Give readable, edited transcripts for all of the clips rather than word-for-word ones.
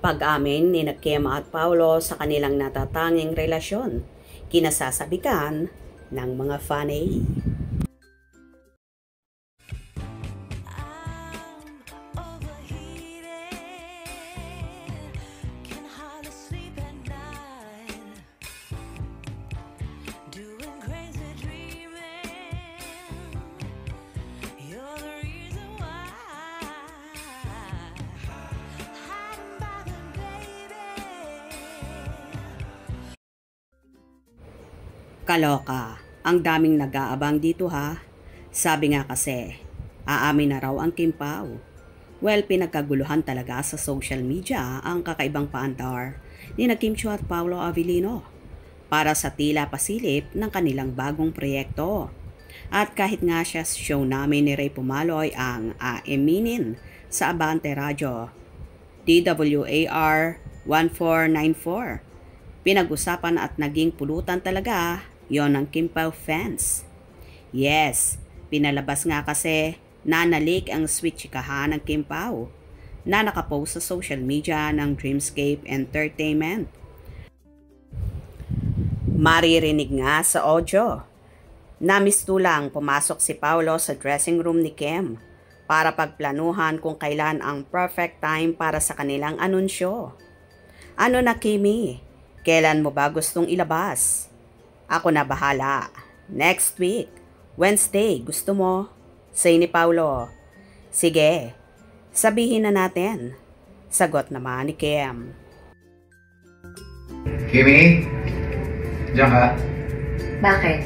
Pag-amin ni Kim at Paolo sa kanilang natatanging relasyon, kinasasabikan ng mga fanay. Kaloka, ang daming nag-aabang dito ha. Sabi nga kasi, aamin na raw ang Kim Pao. Well, pinagkaguluhan talaga sa social media ang kakaibang paandar ni na Kim Chiu at Paolo Avellino para sa tila pasilip ng kanilang bagong proyekto. At kahit nga siya show namin ni Ray Pumaloy ang aaminin sa Abante Radio, DWAR 1494, pinag-usapan at naging pulutan talaga yon ng Kim Pao fans. Yes, pinalabas nga kasi na nalik ang sweet chikahan ng Kim Pao na nakapost sa social media ng Dreamscape Entertainment. Maririnig nga sa audio na mistulang pumasok si Paolo sa dressing room ni Kim para pagplanuhan kung kailan ang perfect time para sa kanilang anunsyo. Ano na Kimi? Kailan mo ba gustong ilabas? Ako na bahala. Next week. Wednesday, gusto mo? Say ni Paolo. Sige, sabihin na natin. Sagot naman ni Kim. Kimi? Diyan ka? Bakit?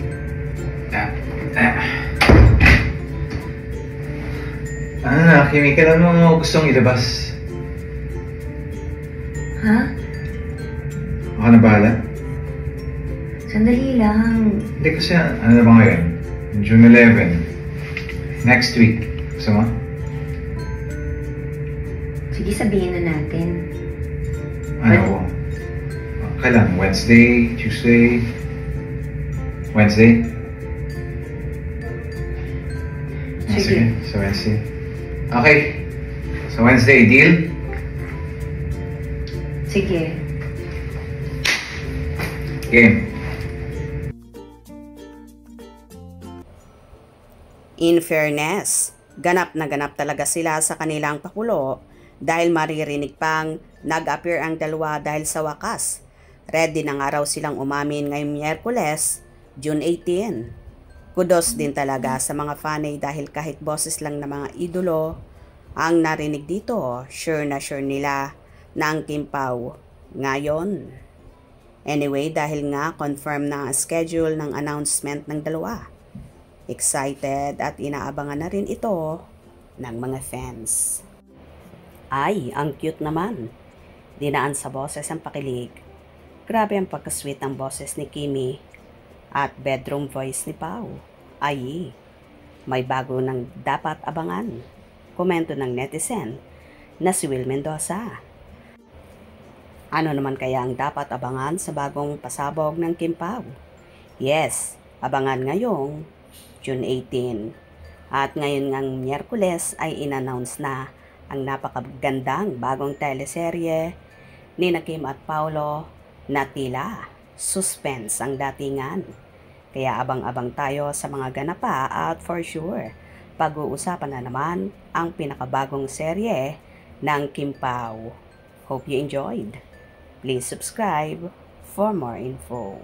Ano na, Kimi? Kailan mo gustong ilabas? Ha? Ako na bahala? Sandali lang. Hindi kasi, ano na ba ngayon? June 11. Next week. Gusto mo? Sige, sabihin na natin. Ano? Kailan? Wednesday? Tuesday? Wednesday? Sige. So Wednesday. Okay. So Wednesday, deal? Sige. Game. In fairness, ganap na ganap talaga sila sa kanilang pakulo dahil maririnig pang nag-appear ang dalawa dahil sa wakas. Ready na nga raw silang umamin ngayong Miyerkules, June 18. Kudos din talaga sa mga fanay dahil kahit boses lang ng mga idolo ang narinig dito, sure na sure nila na ang Kim Pao ngayon. Anyway, dahil nga confirm na ang schedule ng announcement ng dalawa. Excited at inaabangan na rin ito ng mga fans. Ay, ang cute naman. Dinaan sa boses ang pakilig. Grabe ang pagkasweet ng boses ni Kimi at bedroom voice ni Pao. Ay, may bago ng dapat abangan. Komento ng netizen na si Will Mendoza. Ano naman kaya ang dapat abangan sa bagong pasabog ng Kim Pao? Yes, abangan ngayong June 18. At ngayon ngang Miyerkules ay in-announce na ang napakagandang bagong teleserye ni na Kim at Paolo na tila suspense ang datingan. Kaya abang-abang tayo sa mga ganapa at for sure, pag-uusapan na naman ang pinakabagong serye ng Kim Pao. Hope you enjoyed. Please subscribe for more info.